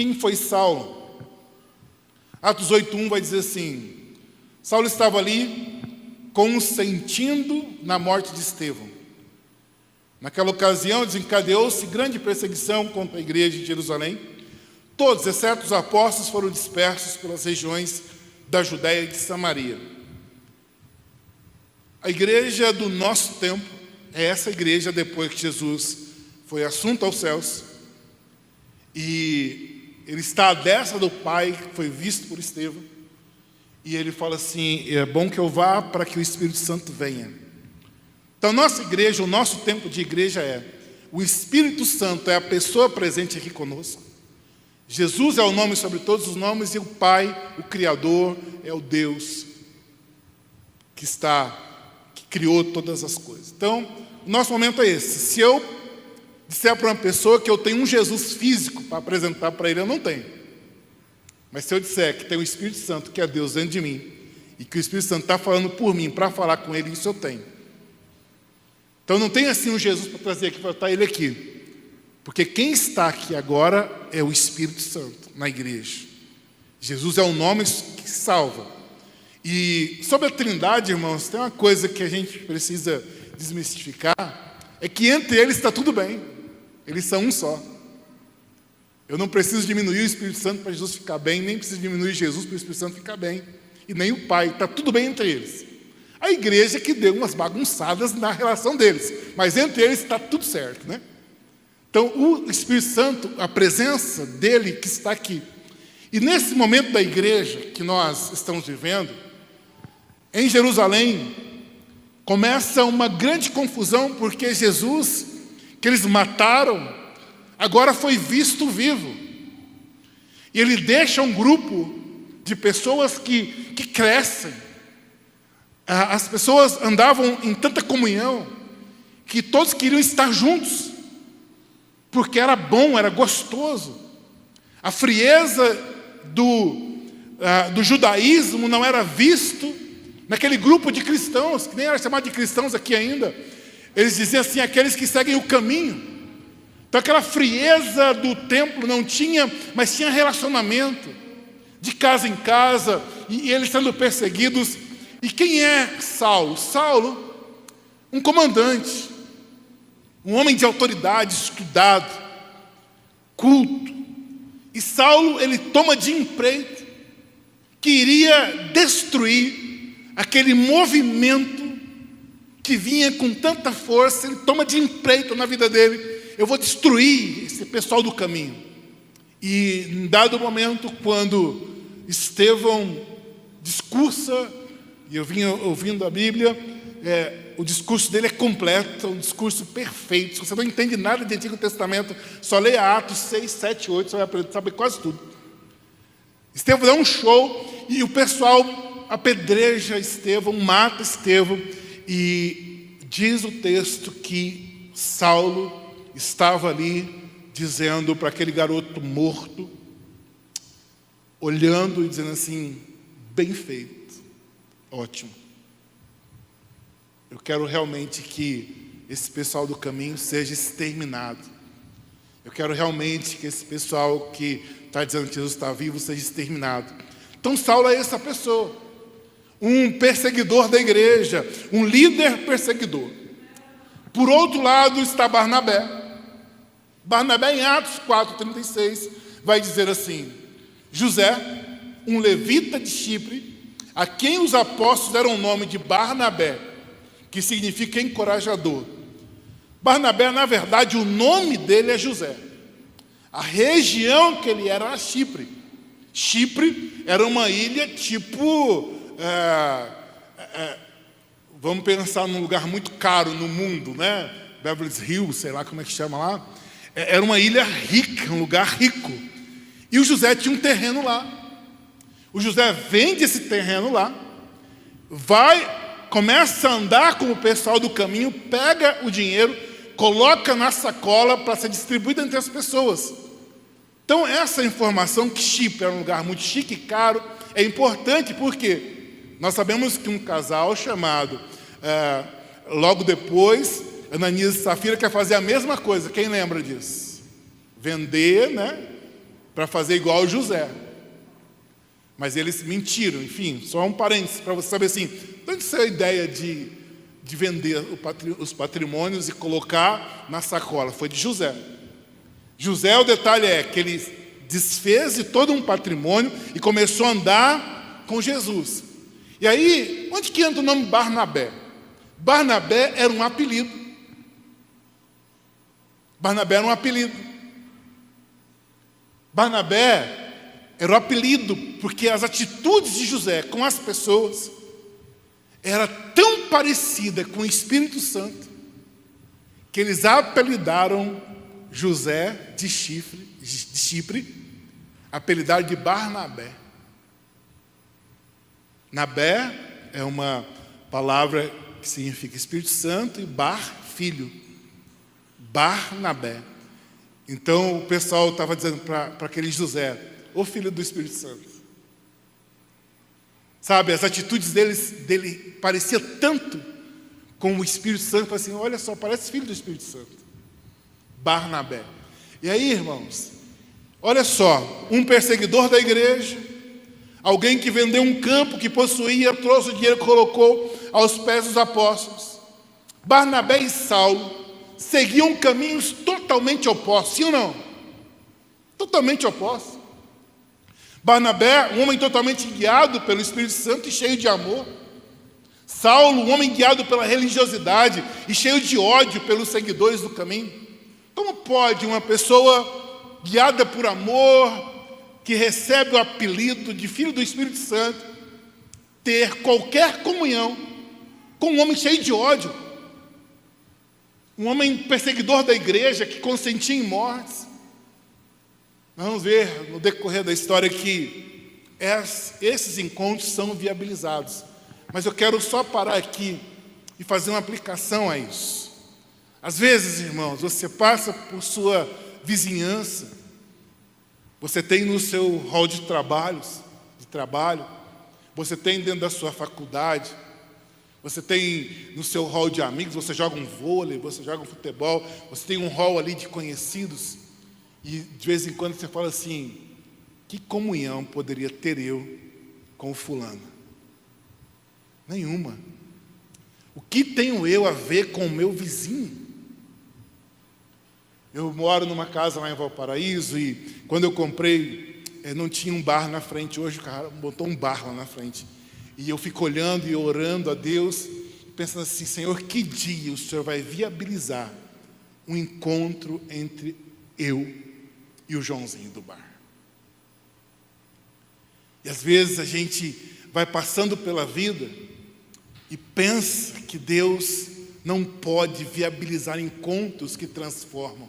quem foi Saulo? Atos 8:1 vai dizer assim: Saulo estava ali consentindo na morte de Estevão. Naquela ocasião desencadeou-se grande perseguição contra a igreja de Jerusalém. Todos, exceto os apóstolos, foram dispersos pelas regiões da Judéia e de Samaria. A igreja do nosso tempo é essa igreja depois que Jesus foi assunto aos céus e ele está à destra do Pai, que foi visto por Estevão, e ele fala assim: é bom que eu vá para que o Espírito Santo venha. Então, nossa igreja, o nosso tempo de igreja o Espírito Santo é a pessoa presente aqui conosco. Jesus é o nome sobre todos os nomes, e o Pai, o Criador, é o Deus que criou todas as coisas. Então, o nosso momento é esse. Se eu disser para uma pessoa que eu tenho um Jesus físico para apresentar para ele, eu não tenho. Mas se eu disser que tem o Espírito Santo, que é Deus dentro de mim, e que o Espírito Santo está falando por mim, para falar com ele, isso eu tenho. Então não tem assim um Jesus para trazer aqui, para estar ele aqui. Porque quem está aqui agora é o Espírito Santo na igreja. Jesus é o nome que salva. E sobre a Trindade, irmãos, tem uma coisa que a gente precisa desmistificar, é que entre eles está tudo bem. Eles são um só. Eu não preciso diminuir o Espírito Santo para Jesus ficar bem, nem preciso diminuir Jesus para o Espírito Santo ficar bem. E nem o Pai, está tudo bem entre eles. A igreja que deu umas bagunçadas na relação deles, mas entre eles está tudo certo, né? Então, o Espírito Santo, a presença dele que está aqui. E nesse momento da igreja que nós estamos vivendo, em Jerusalém, começa uma grande confusão, porque Jesus, que eles mataram, agora foi visto vivo. E ele deixa um grupo de pessoas que crescem. As pessoas andavam em tanta comunhão que todos queriam estar juntos, porque era bom, era gostoso. A frieza do judaísmo não era visto naquele grupo de cristãos, que nem era chamado de cristãos aqui ainda. Eles diziam assim: aqueles que seguem o caminho. Então aquela frieza do templo não tinha, mas tinha relacionamento, de casa em casa, e eles sendo perseguidos. E quem é Saulo? Saulo, um comandante, um homem de autoridade, estudado, culto. E Saulo, ele toma de empreito que iria destruir aquele movimento que vinha com tanta força. Ele toma de empreito na vida dele: eu vou destruir esse pessoal do caminho. E em dado momento, quando Estevão discursa, e eu vinha ouvindo a Bíblia, o discurso dele é completo, é um discurso perfeito. Se você não entende nada do Antigo Testamento, só leia Atos 6, 7, 8, você vai aprender, sabe quase tudo. Estevão dá um show, e o pessoal apedreja Estevão, mata Estevão, e diz o texto que Saulo estava ali dizendo para aquele garoto morto, olhando e dizendo assim: bem feito. Ótimo. Eu quero realmente que esse pessoal do caminho seja exterminado. Eu quero realmente que esse pessoal que está dizendo que Jesus está vivo seja exterminado. Então Saulo é essa pessoa, um perseguidor da igreja, um líder perseguidor. Por outro lado está Barnabé. Barnabé, em Atos 4:36, vai dizer assim: José, um levita de Chipre, a quem os apóstolos deram o nome de Barnabé, que significa encorajador. Barnabé, na verdade, o nome dele é José. A região que ele era Chipre. Chipre era uma ilha tipo... vamos pensar num lugar muito caro no mundo, né? Beverly Hills, sei lá como é que chama lá. Era uma ilha rica, um lugar rico. E o José tinha um terreno lá. O José vende esse terreno lá, começa a andar com o pessoal do caminho, pega o dinheiro, coloca na sacola para ser distribuído entre as pessoas. Então essa informação que Chipre era um lugar muito chique e caro é importante, porque nós sabemos que um casal chamado, logo depois, Ananias e Safira quer fazer a mesma coisa. Quem lembra disso? Vender, né? para fazer igual José. Mas eles mentiram, enfim, só um parênteses para você saber assim, de onde saiu a ideia de vender os patrimônios e colocar na sacola? Foi de José. José, o detalhe é que ele desfez de todo um patrimônio e começou a andar com Jesus. E aí, onde que entra o nome Barnabé? Barnabé era um apelido. Barnabé era um apelido. Barnabé era o apelido porque as atitudes de José com as pessoas era tão parecida com o Espírito Santo que eles apelidaram José de Chipre, apelidaram de Barnabé. Nabé é uma palavra que significa Espírito Santo e Bar, filho. Barnabé. Então o pessoal estava dizendo para aquele José, o filho do Espírito Santo. Sabe, as atitudes dele parecia tanto com o Espírito Santo, assim, olha só, parece filho do Espírito Santo. Barnabé. E aí, irmãos, olha só, um perseguidor da igreja, alguém que vendeu um campo que possuía, trouxe o dinheiro e colocou aos pés dos apóstolos. Barnabé e Saulo seguiam caminhos totalmente opostos, sim ou não? Totalmente opostos. Barnabé, um homem totalmente guiado pelo Espírito Santo e cheio de amor. Saulo, um homem guiado pela religiosidade e cheio de ódio pelos seguidores do caminho. Como pode uma pessoa guiada por amor, que recebe o apelido de filho do Espírito Santo, ter qualquer comunhão com um homem cheio de ódio? Um homem perseguidor da igreja que consentia em mortes. Vamos ver no decorrer da história que esses encontros são viabilizados. Mas eu quero só parar aqui e fazer uma aplicação a isso. Às vezes, irmãos, você passa por sua vizinhança, você tem no seu hall de trabalho, você tem dentro da sua faculdade, você tem no seu hall de amigos, você joga um vôlei, você joga um futebol, você tem um hall ali de conhecidos, e de vez em quando você fala assim, que comunhão poderia ter eu com o fulano? Nenhuma. O que tenho eu a ver com o meu vizinho? Eu moro numa casa lá em Valparaíso e quando eu comprei, não tinha um bar na frente. Hoje o cara botou um bar lá na frente. E eu fico olhando e orando a Deus, pensando assim, Senhor, que dia o Senhor vai viabilizar um encontro entre eu e o Joãozinho do bar? E às vezes a gente vai passando pela vida e pensa que Deus não pode viabilizar encontros que transformam.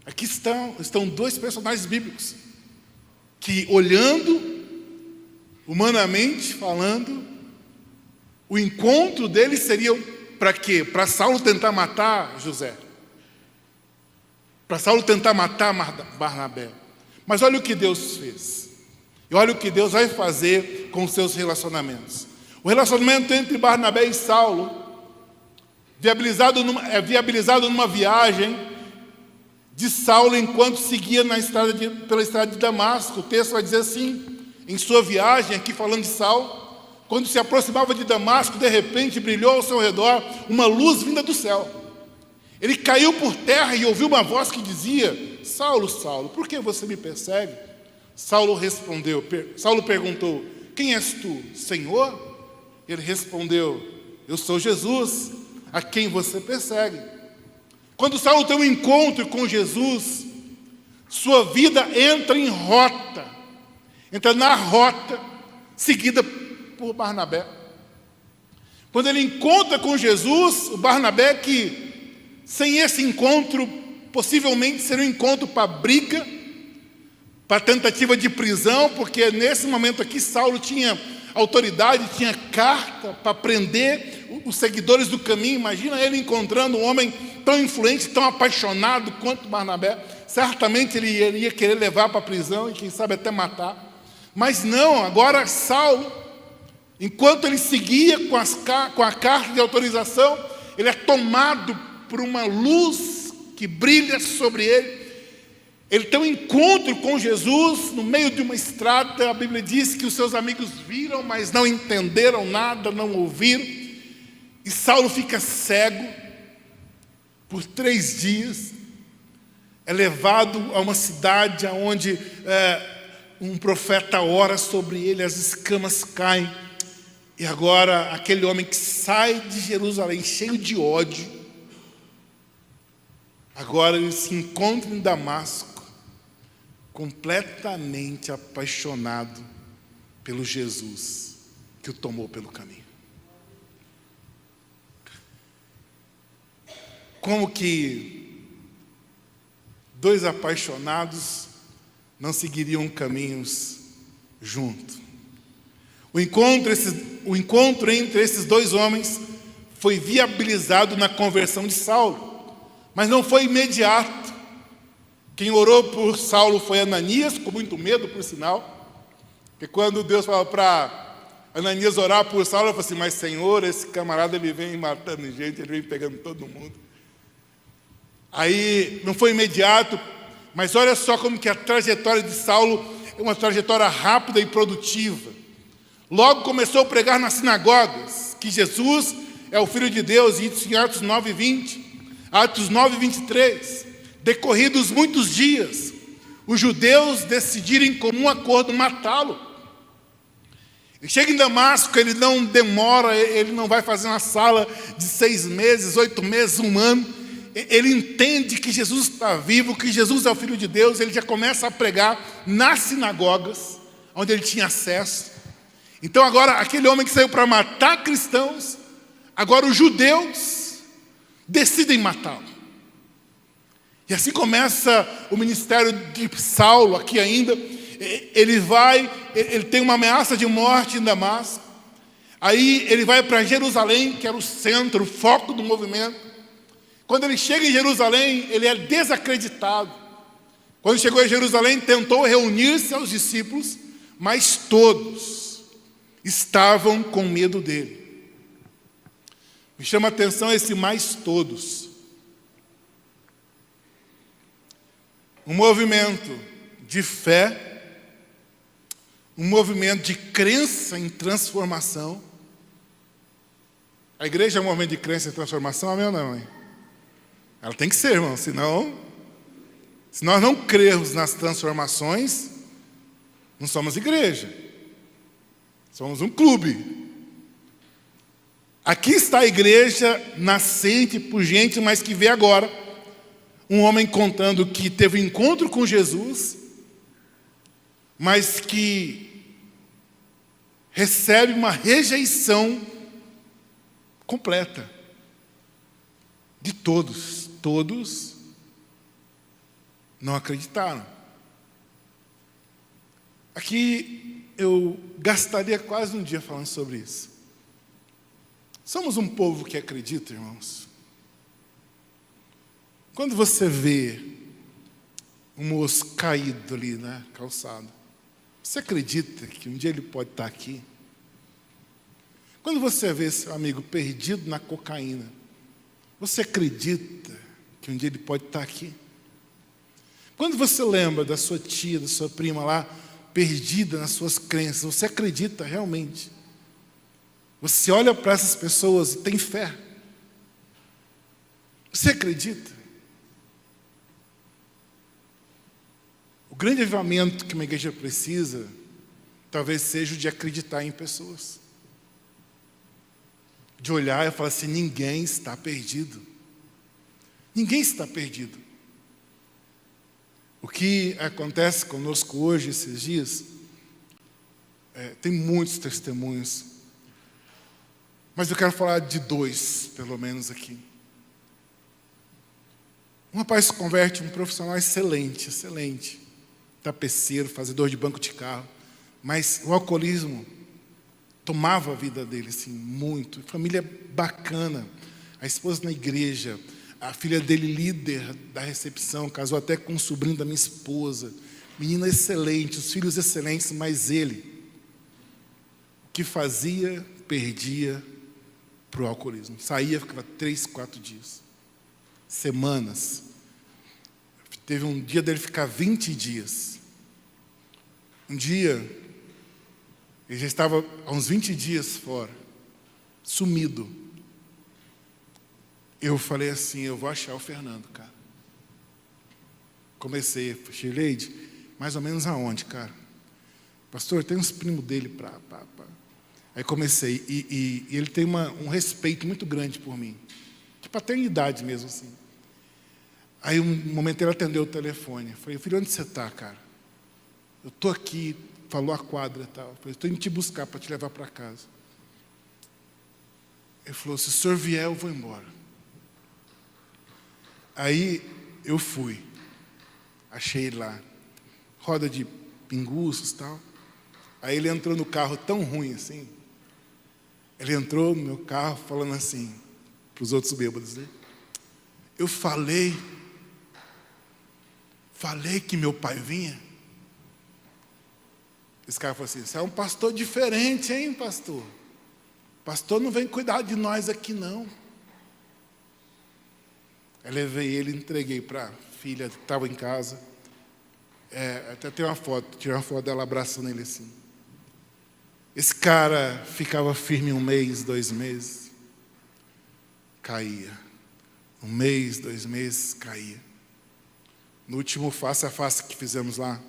Aqui estão dois personagens bíblicos que, olhando, humanamente falando, o encontro deles seria para quê? Para Saulo tentar matar José. Para Saulo tentar matar Barnabé. Mas olha o que Deus fez. E olha o que Deus vai fazer com os seus relacionamentos. O relacionamento entre Barnabé e Saulo é viabilizado numa viagem de Saulo enquanto seguia pela estrada de Damasco. O texto vai dizer assim, em sua viagem, aqui falando de Saulo, quando se aproximava de Damasco, de repente brilhou ao seu redor uma luz vinda do céu. Ele caiu por terra e ouviu uma voz que dizia, Saulo, Saulo, por que você me persegue? Saulo perguntou, quem és tu, Senhor? Ele respondeu, eu sou Jesus, a quem você persegue. Quando Saulo tem um encontro com Jesus, sua vida entra em rota, entra na rota seguida por Barnabé. Quando ele encontra com Jesus, o Barnabé que, sem esse encontro, possivelmente seria um encontro para briga, para tentativa de prisão, porque nesse momento aqui Saulo tinha autoridade, tinha carta para prender os seguidores do caminho. Imagina ele encontrando um homem tão influente, tão apaixonado quanto Barnabé. Certamente ele iria querer levar para a prisão e quem sabe até matar. Mas não, agora Saulo, enquanto ele seguia com a carta de autorização, ele é tomado por uma luz que brilha sobre ele. Ele tem um encontro com Jesus no meio de uma estrada. A Bíblia diz que os seus amigos viram, mas não entenderam nada, não ouviram. E Saulo fica cego por 3 dias. É levado a uma cidade onde um profeta ora sobre ele, as escamas caem. E agora aquele homem que sai de Jerusalém cheio de ódio, agora ele se encontra em Damasco, completamente apaixonado pelo Jesus que o tomou pelo caminho. Como que 2 apaixonados não seguiriam caminhos juntos? O encontro entre esses 2 homens foi viabilizado na conversão de Saulo, mas não foi imediato. Quem orou por Saulo foi Ananias, com muito medo, por sinal, porque quando Deus falou para Ananias orar por Saulo, ele falou assim: mas Senhor, esse camarada ele vem matando gente, ele vem pegando todo mundo. Aí não foi imediato, mas olha só como que a trajetória de Saulo é uma trajetória rápida e produtiva. Logo começou a pregar nas sinagogas que Jesus é o Filho de Deus, isso em Atos 9:20, Atos 9:23. Decorridos muitos dias, os judeus decidiram em comum acordo matá-lo. Ele chega em Damasco, ele não demora, ele não vai fazer uma sala de 6 meses, 8 meses, 1 ano. Ele entende que Jesus está vivo, que Jesus é o Filho de Deus. Ele já começa a pregar nas sinagogas, onde ele tinha acesso. Então agora, aquele homem que saiu para matar cristãos, agora os judeus decidem matá-lo. E assim começa o ministério de Saulo aqui ainda. Ele tem uma ameaça de morte em Damasco. Aí ele vai para Jerusalém, que era o centro, o foco do movimento. Quando ele chega em Jerusalém, ele é desacreditado. Quando chegou em Jerusalém, tentou reunir-se aos discípulos, mas todos estavam com medo dele. Me chama a atenção esse mais todos. Um movimento de fé, um movimento de crença em transformação. A igreja é um movimento de crença em transformação, amém ou não, hein? Ela tem que ser, irmão, senão, se nós não crermos nas transformações, não somos igreja, somos um clube. Aqui está a igreja nascente por gente, mas que vê agora um homem contando que teve um encontro com Jesus, mas que recebe uma rejeição completa de todos. Todos não acreditaram. Aqui eu gastaria quase um dia falando sobre isso. Somos um povo que acredita, irmãos. Quando você vê um moço caído ali na calçada, você acredita que um dia ele pode estar aqui? Quando você vê seu amigo perdido na cocaína, você acredita que um dia ele pode estar aqui? Quando você lembra da sua tia, da sua prima lá, perdida nas suas crenças, você acredita realmente? Você olha para essas pessoas e tem fé? Você acredita? O grande avivamento que uma igreja precisa, talvez seja o de acreditar em pessoas. De olhar e falar assim: ninguém está perdido. Ninguém está perdido. O que acontece conosco hoje, esses dias, tem muitos testemunhos. Mas eu quero falar de 2, pelo menos aqui. Um rapaz se converte em um profissional excelente, tapeceiro, fazedor de banco de carro, mas o alcoolismo tomava a vida dele, assim, muito. Família bacana, a esposa na igreja, a filha dele líder da recepção, casou até com um sobrinho da minha esposa, menina excelente, os filhos excelentes, mas ele, o que fazia, perdia para o alcoolismo. Saía, ficava 3, 4 dias, semanas. Teve um dia dele ficar 20 dias. Um dia, ele já estava há uns 20 dias fora, sumido. Eu falei assim, eu vou achar o Fernando, cara. Comecei, Shirley, mais ou menos aonde, cara? Pastor, tem uns primos dele pra. Aí comecei, e ele tem um respeito muito grande por mim. De paternidade mesmo, assim. Aí um momento ele atendeu o telefone. Eu falei, filho, onde você está, cara? Eu estou aqui, falou a quadra e tal. Eu falei, estou indo te buscar para te levar para casa. Ele falou, se o senhor vier, eu vou embora. Aí eu fui. Achei ele lá. Roda de pinguços e tal. Aí ele entrou no carro tão ruim assim. Ele entrou no meu carro falando assim, para os outros bêbados, né? Eu falei que meu pai vinha. Esse cara falou assim, você é um pastor diferente, hein, pastor? Pastor não vem cuidar de nós aqui, não. Eu levei ele e entreguei para a filha que estava em casa. Até tem uma foto, tirei uma foto dela abraçando ele assim. Esse cara ficava firme 1 mês, 2 meses, caía. 1 mês, 2 meses, caía. No último face a face que fizemos lá,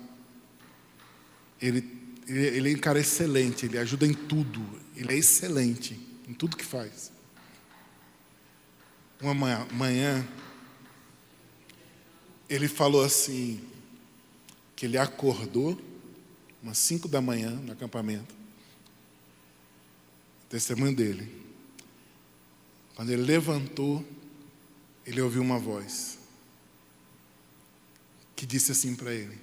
ele é um cara excelente, ele ajuda em tudo, ele é excelente em tudo que faz. Uma manhã, ele falou assim, que ele acordou, umas 5 da manhã, no acampamento. Testemunho dele. Quando ele levantou, ele ouviu uma voz que disse assim para ele,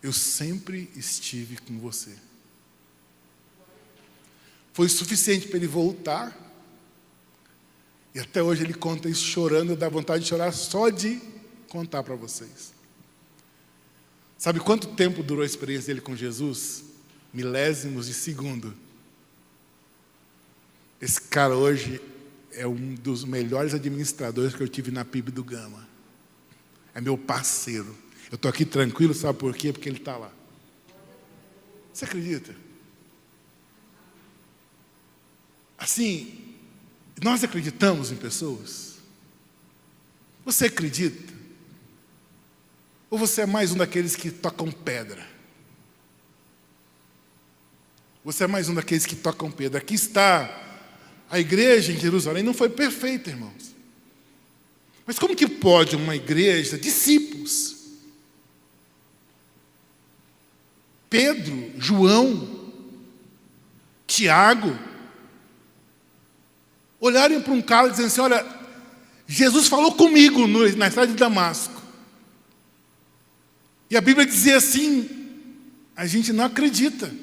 eu sempre estive com você. Foi suficiente para ele voltar, e até hoje ele conta isso chorando, dá vontade de chorar só de contar para vocês. Sabe quanto tempo durou a experiência dele com Jesus? Milésimos de segundo. Esse cara hoje é um dos melhores administradores que eu tive na PIB do Gama. É meu parceiro. Eu estou aqui tranquilo, sabe por quê? Porque ele está lá. Você acredita? Assim, nós acreditamos em pessoas? Você acredita? Ou você é mais um daqueles que tocam pedra? Você é mais um daqueles que tocam pedra. Aqui está a igreja em Jerusalém, não foi perfeita, irmãos. Mas como que pode uma igreja, discípulos, Pedro, João, Tiago, olharem para um cara e dizendo assim, olha, Jesus falou comigo na estrada de Damasco. E a Bíblia dizia assim, a gente não acredita.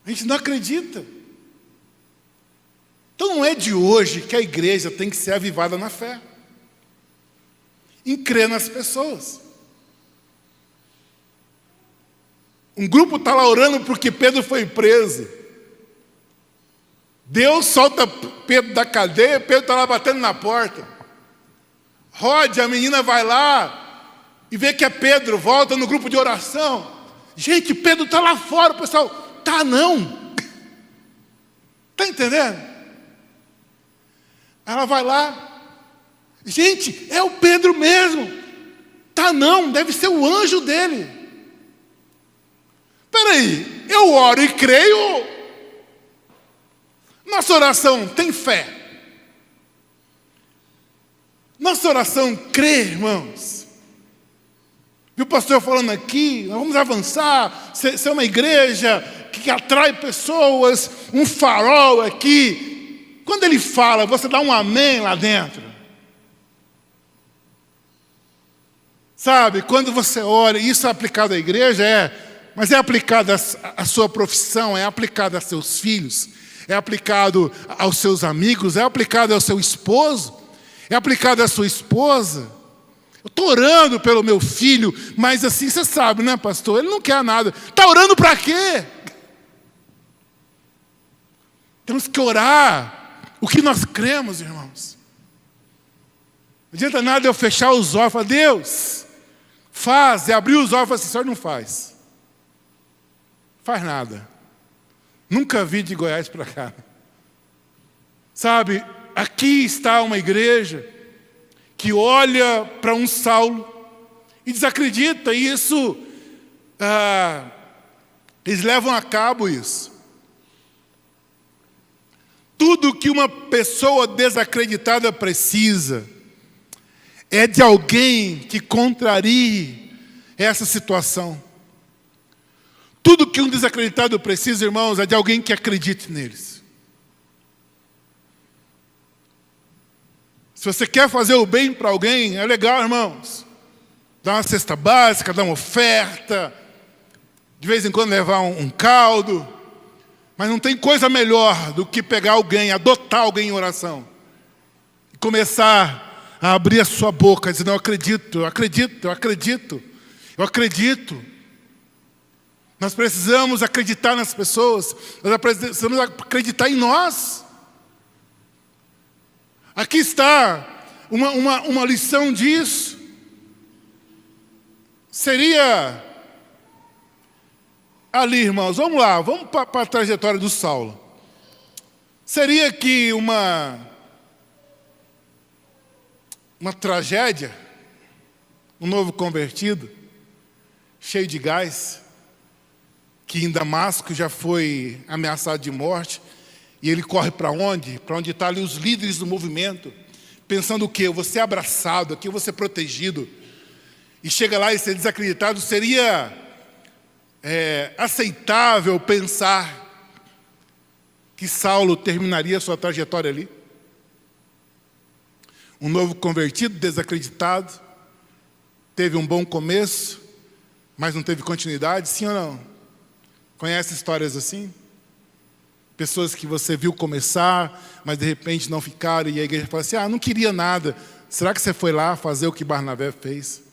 A gente não acredita. Então não é de hoje que a igreja tem que ser avivada na fé. Em crer nas pessoas. Um grupo está lá orando porque Pedro foi preso. Deus solta Pedro da cadeia, Pedro está lá batendo na porta. Rode, a menina vai lá e vê que é Pedro, volta no grupo de oração. Gente, Pedro está lá fora, o pessoal, tá não. Está entendendo? Ela vai lá, gente, é o Pedro mesmo. Tá não, deve ser o anjo dele. Peraí, eu oro e creio. Nossa oração tem fé. Nossa oração crê, irmãos. E o pastor falando aqui, nós vamos avançar, ser uma igreja que atrai pessoas, um farol aqui. Quando ele fala, você dá um amém lá dentro. Sabe, quando você ora, isso é aplicado à igreja, mas é aplicado à sua profissão, é aplicado a seus filhos, é aplicado aos seus amigos, é aplicado ao seu esposo, é aplicado à sua esposa. Eu estou orando pelo meu filho, mas assim, você sabe, né, pastor? Ele não quer nada. Está orando para quê? Temos que orar o que nós cremos, irmãos. Não adianta nada eu fechar os olhos e falar, Deus, faz. E abrir os olhos e falar assim, o senhor não faz. Faz nada. Nunca vi de Goiás para cá. Sabe, aqui está uma igreja que olha para um Saulo e desacredita. E isso, eles levam a cabo isso. Tudo que uma pessoa desacreditada precisa é de alguém que contrarie essa situação. Tudo que um desacreditado precisa, irmãos, é de alguém que acredite neles. Se você quer fazer o bem para alguém, é legal, irmãos. Dar uma cesta básica, dar uma oferta, de vez em quando levar um caldo. Mas não tem coisa melhor do que pegar alguém, adotar alguém em oração. E começar a abrir a sua boca, dizendo, eu acredito, eu acredito, eu acredito, eu acredito. Nós precisamos acreditar nas pessoas, nós precisamos acreditar em nós. Aqui está uma lição disso. Seria ali, irmãos, vamos lá, vamos para a trajetória do Saulo. Seria que uma tragédia, um novo convertido, cheio de gás, que em Damasco já foi ameaçado de morte, e ele corre para onde? Para onde estão ali os líderes do movimento, pensando o quê? Eu vou ser abraçado, aqui eu vou ser protegido. E chega lá e ser desacreditado. Seria aceitável pensar que Saulo terminaria sua trajetória ali? Um novo convertido, desacreditado, teve um bom começo, mas não teve continuidade, sim ou não? Conhece histórias assim? Pessoas que você viu começar, mas de repente não ficaram, e a igreja fala assim, não queria nada. Será que você foi lá fazer o que Barnabé fez?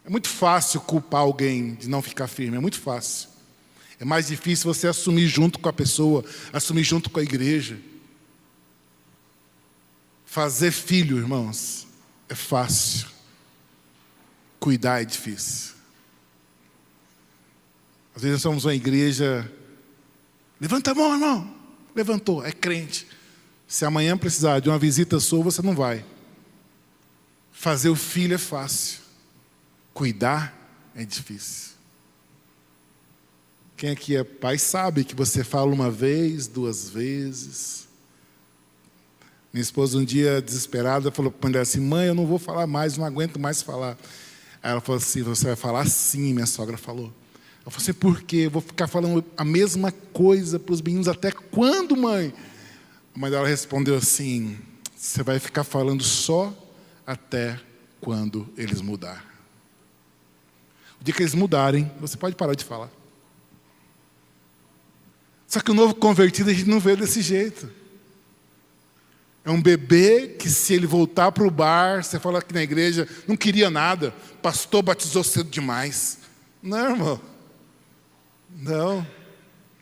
É muito fácil culpar alguém de não ficar firme, é muito fácil. É mais difícil você assumir junto com a pessoa, assumir junto com a igreja. Fazer filho, irmãos, é fácil. Cuidar é difícil. Às vezes nós somos uma igreja, levanta a mão, irmão. Levantou, é crente. Se amanhã precisar de uma visita sua, você não vai. Fazer o filho é fácil. Cuidar é difícil. Quem aqui é pai sabe que você fala uma vez, duas vezes. Minha esposa um dia desesperada falou para a mulher assim, mãe, eu não vou falar mais, não aguento mais falar. Aí ela falou assim, você vai falar sim, minha sogra falou. Ela falou assim, por quê? Eu vou ficar falando a mesma coisa para os meninos até quando, mãe? A mãe dela respondeu assim, você vai ficar falando só até quando eles mudarem. O dia que eles mudarem, você pode parar de falar. Só que o novo convertido a gente não vê desse jeito. É um bebê que, se ele voltar para o bar, você fala aqui na igreja, não queria nada, pastor batizou cedo demais. Não, irmão. Não.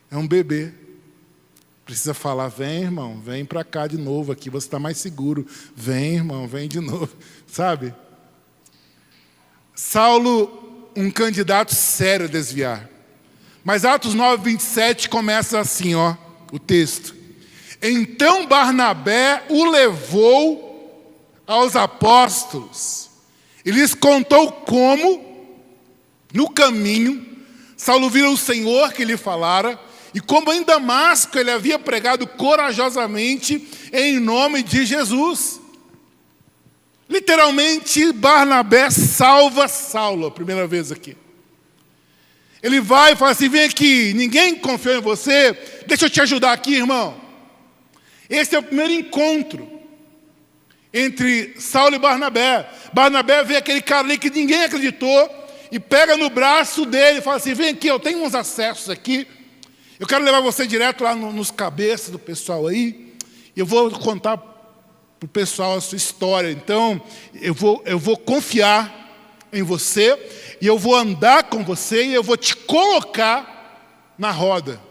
É um bebê. Precisa falar, vem, irmão, vem para cá de novo, aqui você está mais seguro. Vem, irmão, vem de novo. Sabe? Saulo, um candidato sério a desviar. Mas Atos 9, 27 começa assim, o texto. Então Barnabé o levou aos apóstolos e lhes contou como, no caminho, Saulo vira o Senhor que lhe falara, e como em Damasco ele havia pregado corajosamente em nome de Jesus. Literalmente, Barnabé salva Saulo, a primeira vez aqui. Ele vai e fala assim, vem aqui, ninguém confiou em você, deixa eu te ajudar aqui, irmão. Esse é o primeiro encontro entre Saulo e Barnabé. Barnabé vê aquele cara ali que ninguém acreditou e pega no braço dele e fala assim, vem aqui, eu tenho uns acessos aqui, eu quero levar você direto lá nos cabeças do pessoal aí, e eu vou contar para o pessoal a sua história. Então, eu vou confiar em você, e eu vou andar com você, e eu vou te colocar na roda.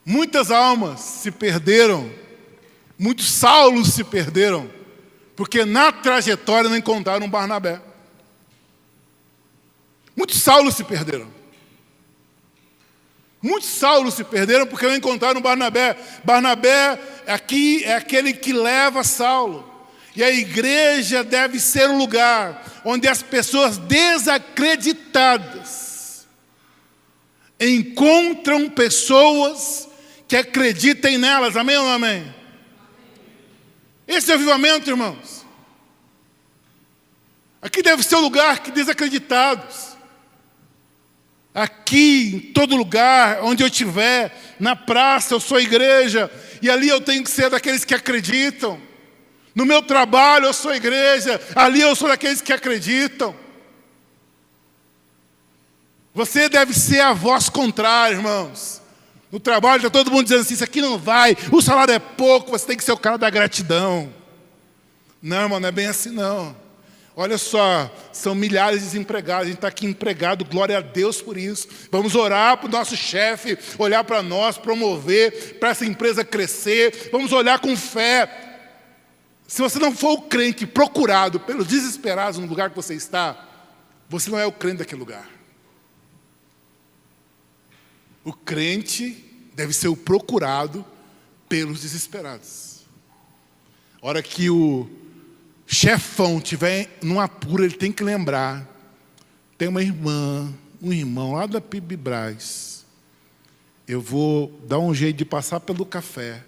Muitas almas se perderam Muitos Saulos se perderam, porque na trajetória não encontraram Barnabé. Muitos Saulos se perderam. Muitos Saulos se perderam porque não encontraram Barnabé. Barnabé aqui é aquele que leva Saulo. E a igreja deve ser um lugar onde as pessoas desacreditadas encontram pessoas que acreditem nelas. Amém ou não amém? Esse é o avivamento, irmãos. Aqui deve ser o lugar que desacreditados. Aqui, em todo lugar, onde eu estiver, na praça, eu sou igreja. E ali eu tenho que ser daqueles que acreditam. No meu trabalho, eu sou igreja. Ali eu sou daqueles que acreditam. Você deve ser a voz contrária, irmãos. No trabalho está todo mundo dizendo assim, isso aqui não vai, o salário é pouco, você tem que ser o cara da gratidão. Não, irmão, não é bem assim não. Olha só, são milhares de desempregados, a gente está aqui empregado, glória a Deus por isso. Vamos orar para o nosso chefe, olhar para nós, promover, para essa empresa crescer. Vamos olhar com fé. Se você não for o crente procurado pelos desesperados no lugar que você está, você não é o crente daquele lugar. O crente deve ser o procurado pelos desesperados. A hora que o chefão estiver num apuro, ele tem que lembrar. Tem uma irmã, um irmão lá da PIB Brás. Eu vou dar um jeito de passar pelo café.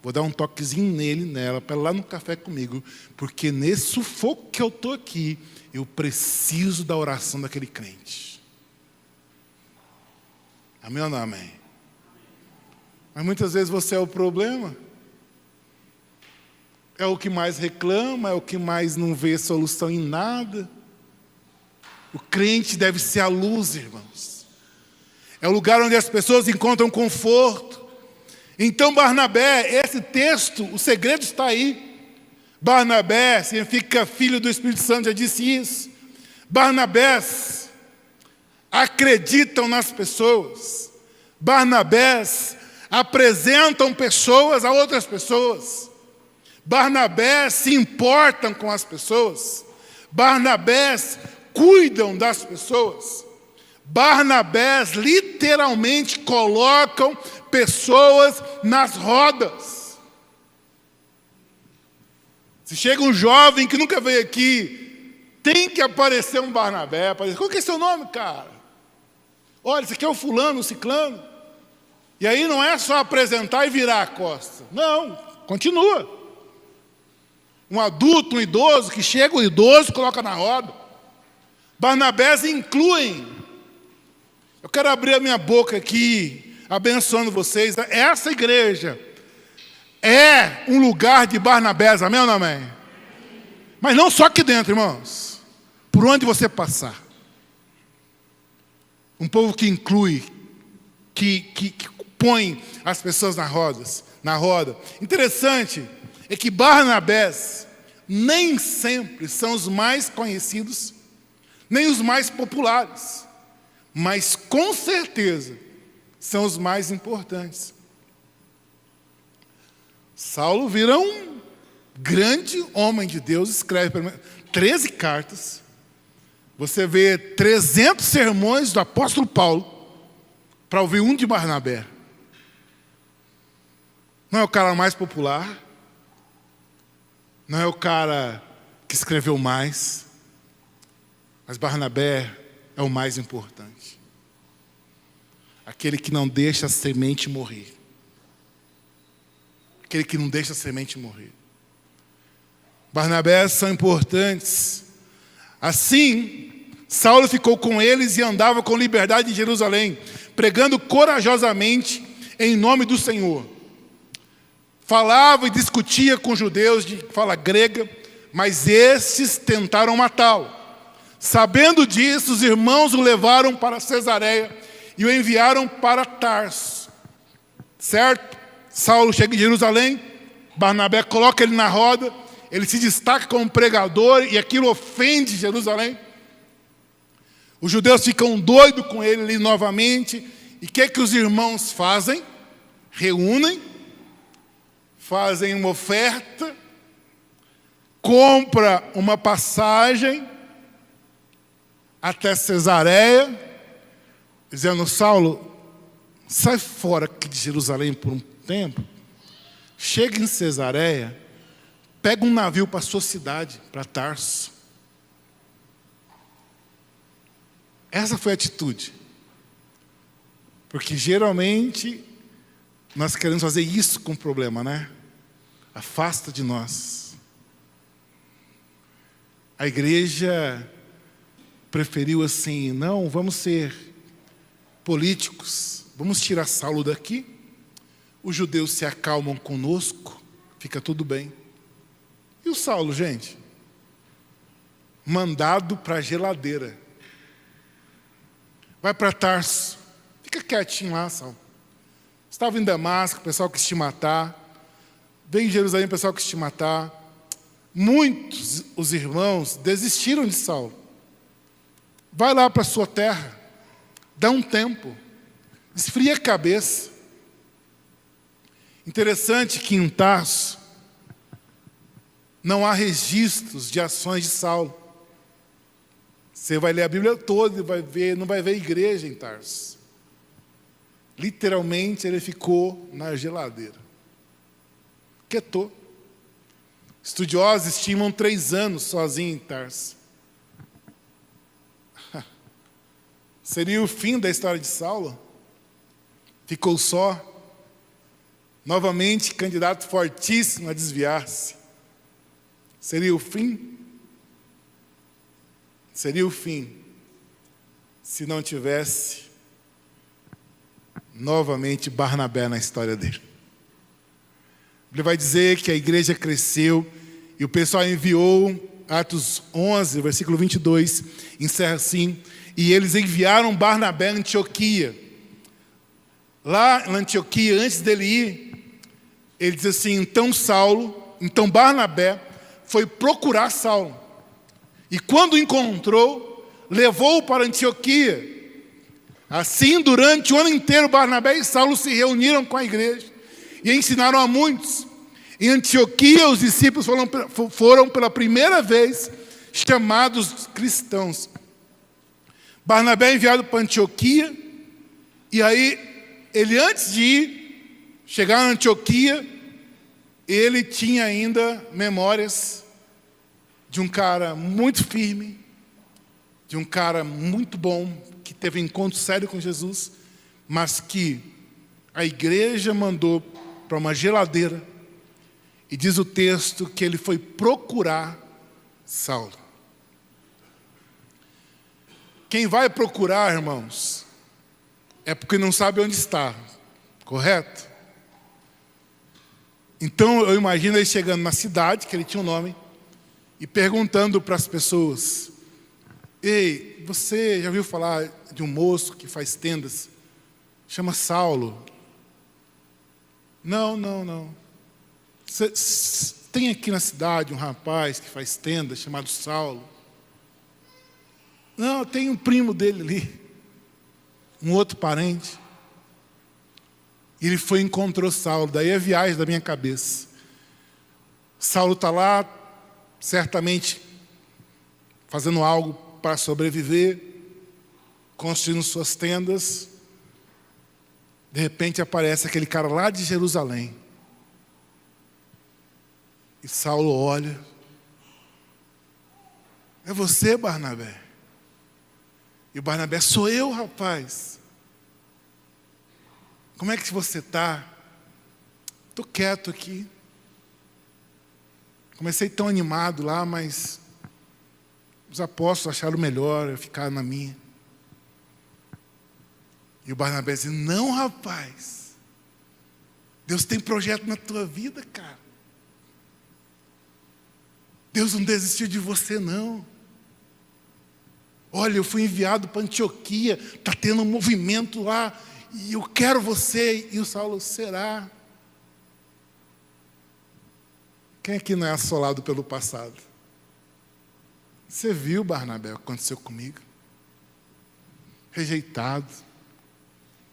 Vou dar um toquezinho nele, nela, para ir lá no café comigo. Porque nesse sufoco que eu estou aqui, eu preciso da oração daquele crente. Amém ou não amém? Mas muitas vezes você é o problema. É o que mais reclama, é o que mais não vê solução em nada. O crente deve ser a luz, irmãos. É o lugar onde as pessoas encontram conforto. Então Barnabé, esse texto, o segredo está aí. Barnabé significa filho do Espírito Santo, já disse isso. Barnabés acreditam nas pessoas. Barnabés apresentam pessoas a outras pessoas. Barnabés se importam com as pessoas. Barnabés cuidam das pessoas. Barnabés literalmente colocam pessoas nas rodas. Se chega um jovem que nunca veio aqui, tem que aparecer um Barnabé. Qual que é seu nome, cara? Olha, esse aqui é o fulano, o ciclano. E aí não é só apresentar e virar a costa. Não, continua. Um adulto, um idoso, que chega o idoso, coloca na roda. Barnabés incluem. Eu quero abrir a minha boca aqui, abençoando vocês. Essa igreja é um lugar de Barnabés, amém ou não amém? Mas não só aqui dentro, irmãos. Por onde você passar. Um povo que inclui, que põe as pessoas na roda. Interessante é que Barnabés nem sempre são os mais conhecidos, nem os mais populares, mas com certeza são os mais importantes. Saulo vira um grande homem de Deus, escreve 13 cartas. Você vê 300 sermões do apóstolo Paulo para ouvir um de Barnabé. Não é o cara mais popular, não é o cara que escreveu mais, mas Barnabé é o mais importante. Aquele que não deixa a semente morrer. Aquele que não deixa a semente morrer. Barnabés são importantes. Assim, Saulo ficou com eles e andava com liberdade em Jerusalém, pregando corajosamente em nome do Senhor. Falava e discutia com judeus de fala grega, mas estes tentaram matá-lo. Sabendo disso, os irmãos o levaram para Cesareia e o enviaram para Tarso. Certo? Saulo chega em Jerusalém, Barnabé coloca ele na roda, ele se destaca como pregador e aquilo ofende Jerusalém. Os judeus ficam doidos com ele ali novamente. E o que os irmãos fazem? Reúnem, fazem uma oferta, compra uma passagem até Cesareia, dizendo: Saulo, sai fora aqui de Jerusalém por um tempo, chega em Cesareia, pega um navio para a sua cidade, para Tarso. Essa foi a atitude. Porque geralmente nós queremos fazer isso com o problema, né? Afasta de nós. A igreja preferiu assim: não, vamos ser políticos, vamos tirar Saulo daqui, os judeus se acalmam conosco, fica tudo bem. E o Saulo, gente? Mandado para a geladeira. Vai para Tarso, fica quietinho lá, Saulo. Estava em Damasco, o pessoal quis te matar. Veio em Jerusalém, o pessoal quis te matar. Muitos, os irmãos, desistiram de Saulo. Vai lá para a sua terra, dá um tempo, esfria a cabeça. Interessante que em Tarso não há registros de ações de Saulo. Você vai ler a Bíblia toda e não vai ver igreja em Tarso. Literalmente ele ficou na geladeira. Quietou. Estudiosos estimam 3 anos sozinho em Tarso. Seria o fim da história de Saulo? Ficou só. Novamente, candidato fortíssimo a desviar-se. Seria o fim? Seria o fim se não tivesse novamente Barnabé na história dele. Ele vai dizer que a igreja cresceu e o pessoal enviou, Atos 11, versículo 22, encerra assim: e eles enviaram Barnabé a Antioquia. Lá na Antioquia, antes dele ir, ele diz assim: então Barnabé foi procurar Saulo. E quando o encontrou, levou-o para Antioquia. Assim, durante o ano inteiro, Barnabé e Saulo se reuniram com a igreja e ensinaram a muitos. Em Antioquia, os discípulos foram pela primeira vez chamados cristãos. Barnabé é enviado para Antioquia, e aí, ele antes de chegar na Antioquia, ele tinha ainda memórias de um cara muito firme, de um cara muito bom, que teve um encontro sério com Jesus, mas que a igreja mandou para uma geladeira, e diz o texto que ele foi procurar Saulo. Quem vai procurar, irmãos, é porque não sabe onde está, correto? Então eu imagino ele chegando na cidade, que ele tinha um nome, e perguntando para as pessoas: ei, você já ouviu falar de um moço que faz tendas? Chama Saulo. Não. Tem aqui na cidade um rapaz que faz tendas chamado Saulo? Não, tem um primo dele ali, um outro parente. Ele foi e encontrou Saulo. Daí a viagem da minha cabeça. Saulo está lá, certamente fazendo algo para sobreviver, construindo suas tendas. De repente aparece aquele cara lá de Jerusalém. E Saulo olha: é você, Barnabé? E o Barnabé: sou eu, rapaz. Como é que você está? Estou quieto aqui. Comecei tão animado lá, mas os apóstolos acharam melhor eu ficar na minha. E o Barnabé diz: não, rapaz. Deus tem projeto na tua vida, cara. Deus não desistiu de você, não. Olha, eu fui enviado para Antioquia, está tendo um movimento lá, e eu quero você. E o Saulo: será? Quem aqui não é assolado pelo passado? Você viu, Barnabé, o que aconteceu comigo? Rejeitado,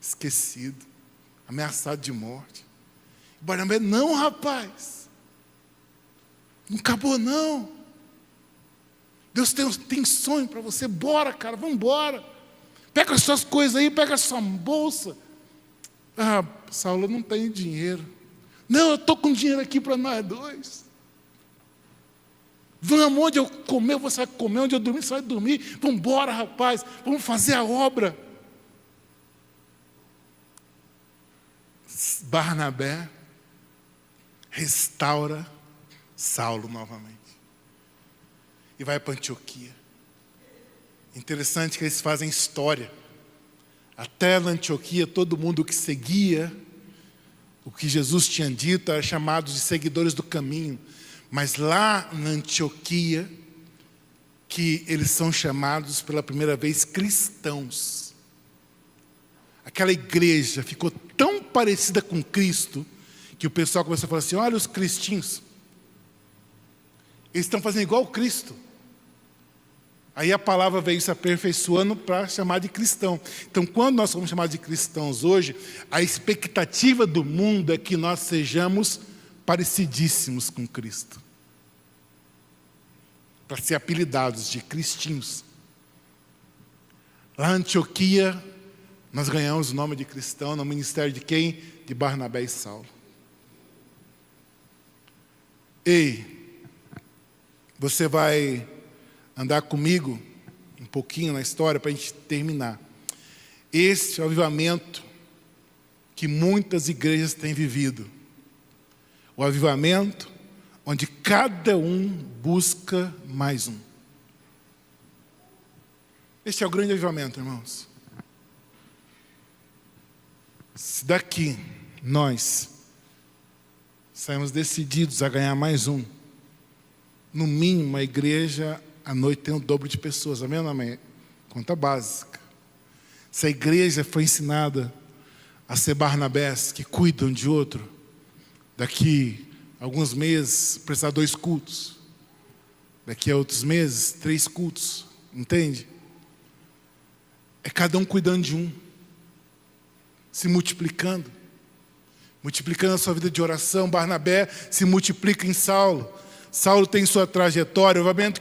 esquecido, ameaçado de morte. Barnabé, não, rapaz. Não acabou, não. Deus tem sonho para você. Bora, cara, vamos embora. Pega as suas coisas aí, pega a sua bolsa. Ah, Saulo, não tem dinheiro. Não, eu estou com dinheiro aqui para nós dois. Vamos, onde eu comer, você vai comer, onde eu dormir, você vai dormir. Vamos embora, rapaz, vamos fazer a obra. Barnabé restaura Saulo novamente. E vai para Antioquia. Interessante que eles fazem história. Até na Antioquia, todo mundo que seguia o que Jesus tinha dito era chamado de seguidores do caminho. Mas lá na Antioquia, que eles são chamados pela primeira vez cristãos. Aquela igreja ficou tão parecida com Cristo, que o pessoal começou a falar assim, olha os cristinhos. Eles estão fazendo igual o Cristo. Aí a palavra veio se aperfeiçoando para chamar de cristão. Então, quando nós somos chamados de cristãos hoje, a expectativa do mundo é que nós sejamos parecidíssimos com Cristo. Para ser apelidados de cristinhos. Lá em Antioquia, nós ganhamos o nome de cristão no ministério de quem? De Barnabé e Saulo. Ei, você vai andar comigo um pouquinho na história para a gente terminar. Esse é o avivamento que muitas igrejas têm vivido. O avivamento onde cada um busca mais um. Este é o grande avivamento, irmãos. Se daqui nós saímos decididos a ganhar mais um, no mínimo a igreja à noite tem o dobro de pessoas, amém ou não amém? Conta básica. Se a igreja foi ensinada a ser Barnabés que cuidam de outro, daqui a alguns meses precisar 2 cultos, daqui a outros meses 3 cultos, entende? É cada um cuidando de um, se multiplicando a sua vida de oração. Barnabé se multiplica em Saulo. Saulo tem sua trajetória, o avivamento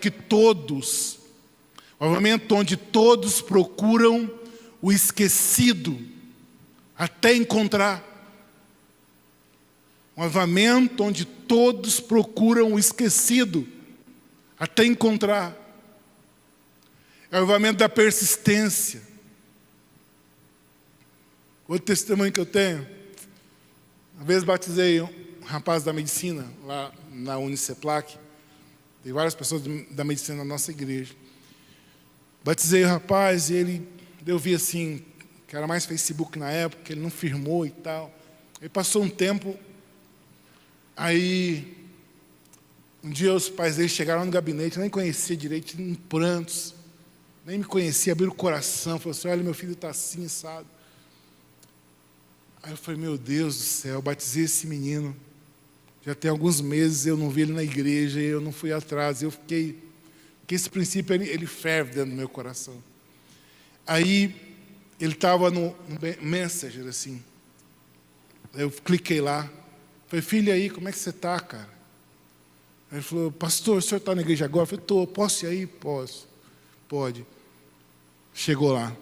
onde todos procuram o esquecido até encontrar. Um avivamento onde todos procuram o esquecido até encontrar. É o avivamento da persistência. Outro testemunho que eu tenho, uma vez batizei um rapaz da medicina lá na Uniceplac. Tem várias pessoas da medicina na nossa igreja. Batizei o rapaz e eu vi assim, que era mais Facebook na época, ele não firmou e tal. Aí passou um tempo, aí um dia os pais dele chegaram no gabinete, eu nem conhecia direito, em prantos, nem me conhecia, abriram o coração, falaram assim, olha, meu filho está assim, sabe? Aí eu falei, meu Deus do céu, eu batizei esse menino. Já tem alguns meses, eu não vi ele na igreja, eu não fui atrás, eu fiquei... Porque esse princípio, ele ferve dentro do meu coração. Aí, ele estava no Messenger, assim. Eu cliquei lá. Falei, filho, aí, como é que você está, cara? Aí ele falou, pastor, o senhor está na igreja agora? Eu falei, estou, posso ir aí? Posso. Pode. Chegou lá.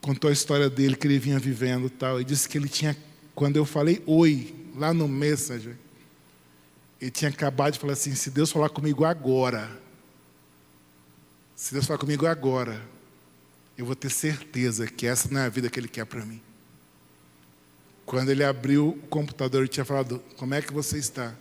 Contou a história dele, que ele vinha vivendo e tal. E disse que ele tinha, quando eu falei oi, lá no Messenger, ele tinha acabado de falar assim, se Deus falar comigo agora, eu vou ter certeza que essa não é a vida que Ele quer para mim. Quando ele abriu o computador, ele tinha falado, como é que você está?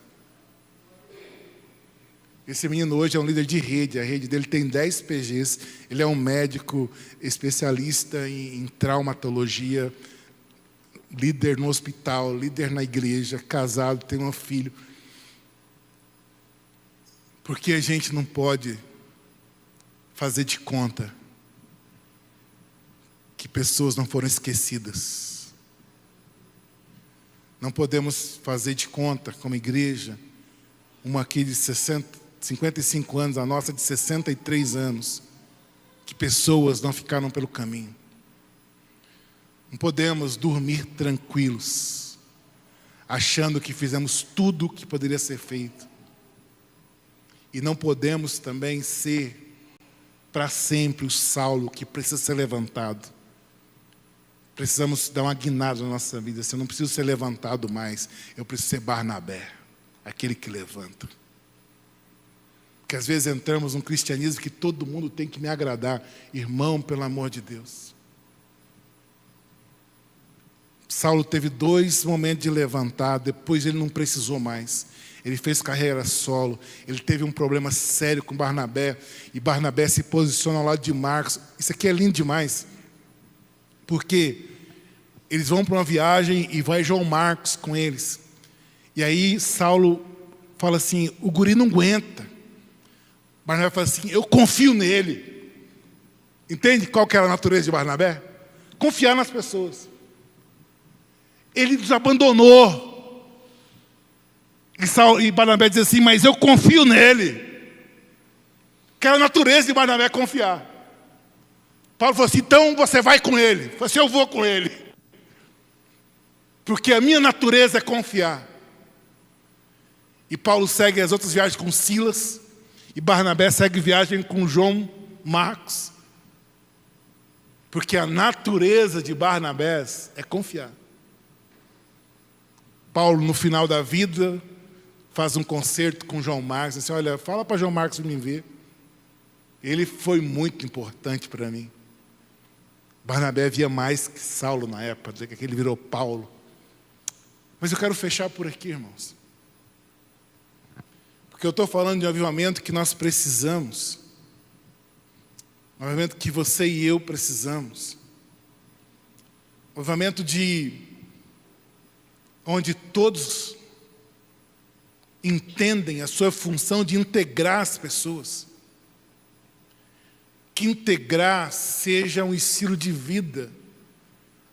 Esse menino hoje é um líder de rede, a rede dele tem 10 PGs, ele é um médico especialista em traumatologia, líder no hospital, líder na igreja, casado, tem um filho. Porque a gente não pode fazer de conta que pessoas não foram esquecidas. Não podemos fazer de conta, como igreja, uma aqui de 55 anos, a nossa de 63 anos, que pessoas não ficaram pelo caminho. Não podemos dormir tranquilos, achando que fizemos tudo o que poderia ser feito. E não podemos também ser para sempre o Saulo que precisa ser levantado. Precisamos dar uma guinada na nossa vida. Eu não preciso ser levantado mais, eu preciso ser Barnabé, aquele que levanta. Porque às vezes entramos num cristianismo que todo mundo tem que me agradar. Irmão, pelo amor de Deus. Saulo teve 2 momentos de levantar, depois ele não precisou mais. Ele fez carreira solo, ele teve um problema sério com Barnabé, e Barnabé se posiciona ao lado de Marcos. Isso aqui é lindo demais, porque eles vão para uma viagem e vai João Marcos com eles. E aí Saulo fala assim, o guri não aguenta. Barnabé fala assim, eu confio nele. Entende qual que era a natureza de Barnabé? Confiar nas pessoas. Ele nos abandonou. E Barnabé diz assim, mas eu confio nele. Que era a natureza de Barnabé confiar. Paulo falou assim, então você vai com ele. Ele falou assim, eu vou com ele. Porque a minha natureza é confiar. E Paulo segue as outras viagens com Silas. E Barnabé segue viagem com João Marcos. Porque a natureza de Barnabé é confiar. Paulo, no final da vida, faz um concerto com João Marcos. Assim, olha, fala para João Marcos me ver. Ele foi muito importante para mim. Barnabé via mais que Saulo na época, dizer que ele virou Paulo. Mas eu quero fechar por aqui, irmãos. Porque eu estou falando de um avivamento que nós precisamos. Um avivamento que você e eu precisamos. Um avivamento onde todos entendem a sua função de integrar as pessoas. Que integrar seja um estilo de vida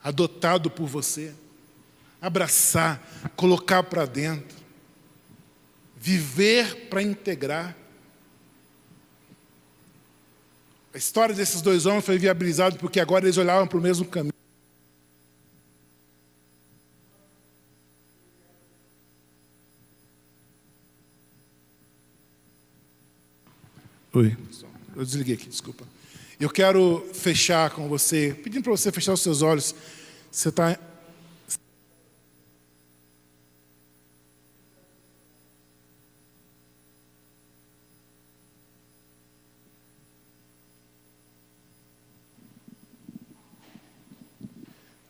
adotado por você. Abraçar, colocar para dentro. Viver para integrar. A história desses 2 homens foi viabilizada porque agora eles olhavam para o mesmo caminho. Oi, eu desliguei aqui, desculpa. Eu quero fechar com você, pedindo para você fechar os seus olhos. Você está...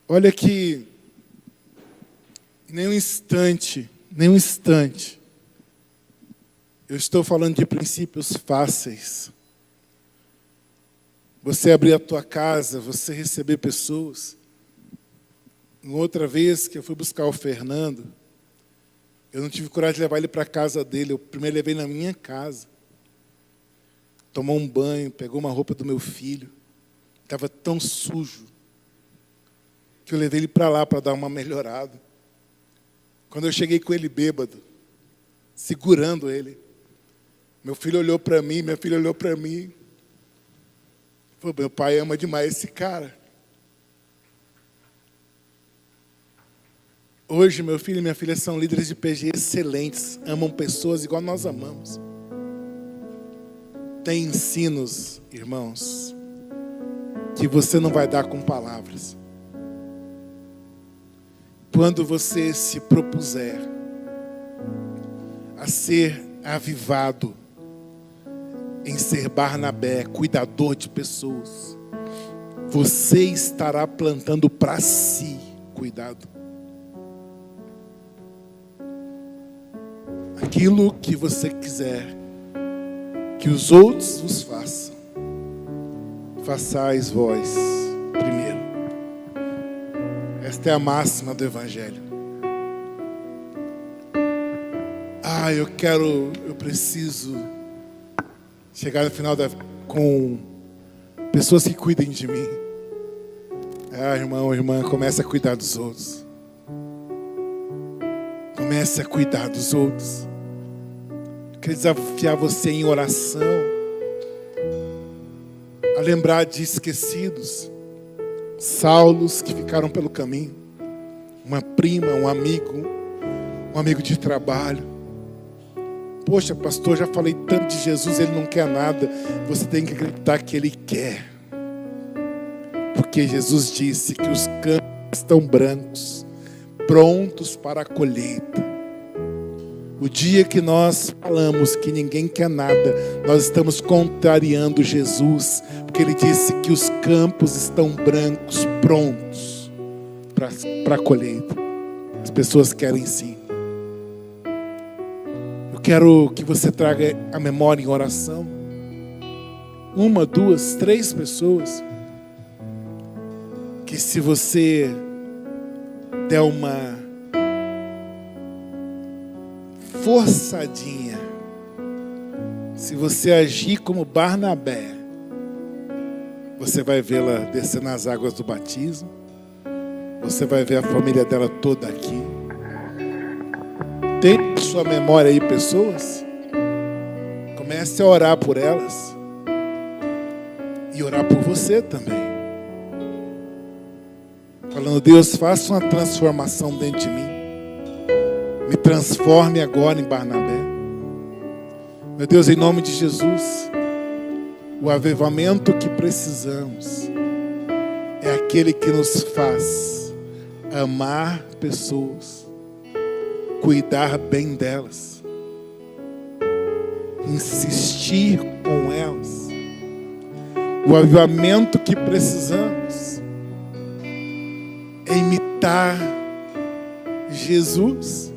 Olha que nem um instante, eu estou falando de princípios fáceis. Você abrir a tua casa, você receber pessoas. Uma outra vez que eu fui buscar o Fernando, eu não tive coragem de levar ele para a casa dele. Eu primeiro levei na minha casa. Tomou um banho, pegou uma roupa do meu filho. Estava tão sujo que eu levei ele para lá para dar uma melhorada. Quando eu cheguei com ele bêbado, segurando ele, meu filho olhou para mim, minha filha olhou para mim. Falou, meu pai ama demais esse cara. Hoje, meu filho e minha filha são líderes de PG excelentes, amam pessoas igual nós amamos. Tem ensinos, irmãos, que você não vai dar com palavras. Quando você se propuser a ser avivado, em ser Barnabé, cuidador de pessoas, você estará plantando para si cuidado. Aquilo que você quiser que os outros vos façam, façais vós primeiro. Esta é a máxima do Evangelho. Eu preciso chegar no final com pessoas que cuidem de mim. Irmão, irmã, comece a cuidar dos outros. Comece a cuidar dos outros. Eu quero desafiar você em oração, a lembrar de esquecidos, Saulos que ficaram pelo caminho, uma prima, um amigo, um amigo de trabalho. Poxa, pastor, já falei tanto de Jesus, ele não quer nada. Você tem que acreditar que ele quer. Porque Jesus disse que os campos estão brancos, prontos para a colheita. O dia que nós falamos que ninguém quer nada, nós estamos contrariando Jesus, porque ele disse que os campos estão brancos, prontos para a colheita. As pessoas querem sim. Eu quero que você traga a memória em oração. 1, 2, 3 pessoas que, se você der uma forçadinha, se você agir como Barnabé, você vai vê-la descer nas águas do batismo. Você vai ver a família dela toda aqui. Tem em sua memória aí pessoas? Comece a orar por elas e orar por você também, falando: Deus, faça uma transformação dentro de mim. Me transforme agora em Barnabé. Meu Deus, em nome de Jesus, o avivamento que precisamos é aquele que nos faz amar pessoas, cuidar bem delas, insistir com elas. O avivamento que precisamos é imitar Jesus,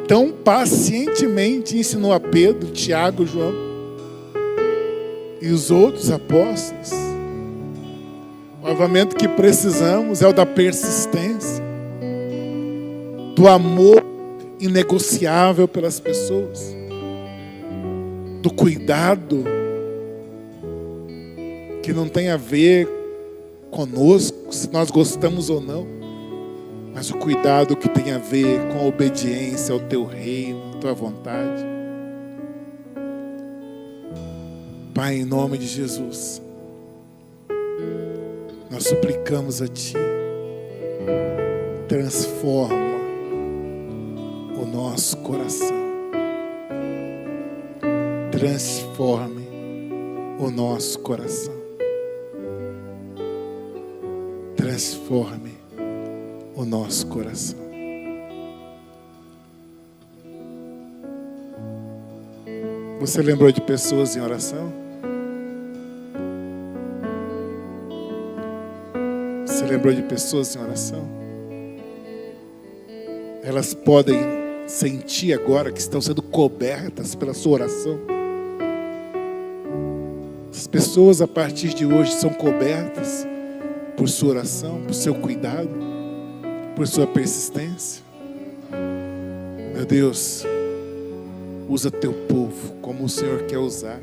tão pacientemente ensinou a Pedro, Tiago, João e os outros apóstolos. O avivamento que precisamos é o da persistência, do amor inegociável pelas pessoas, do cuidado que não tem a ver conosco, se nós gostamos ou não, mas o cuidado que tem a ver com a obediência ao teu reino, à tua vontade. Pai, em nome de Jesus, nós suplicamos a Ti, transforma o nosso coração, transforme o nosso coração, transforme o nosso coração. Você lembrou de pessoas em oração? Você lembrou de pessoas em oração? Elas podem sentir agora que estão sendo cobertas pela sua oração. As pessoas a partir de hoje são cobertas por sua oração, por seu cuidado, por sua persistência. Meu Deus, usa teu povo como o Senhor quer usar,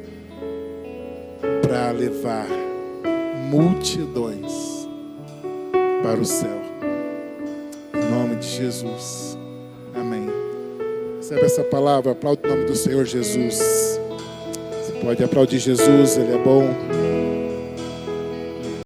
para levar multidões para o céu. Em nome de Jesus. Amém. Recebe essa palavra, aplaude o nome do Senhor Jesus. Você pode aplaudir Jesus, Ele é bom.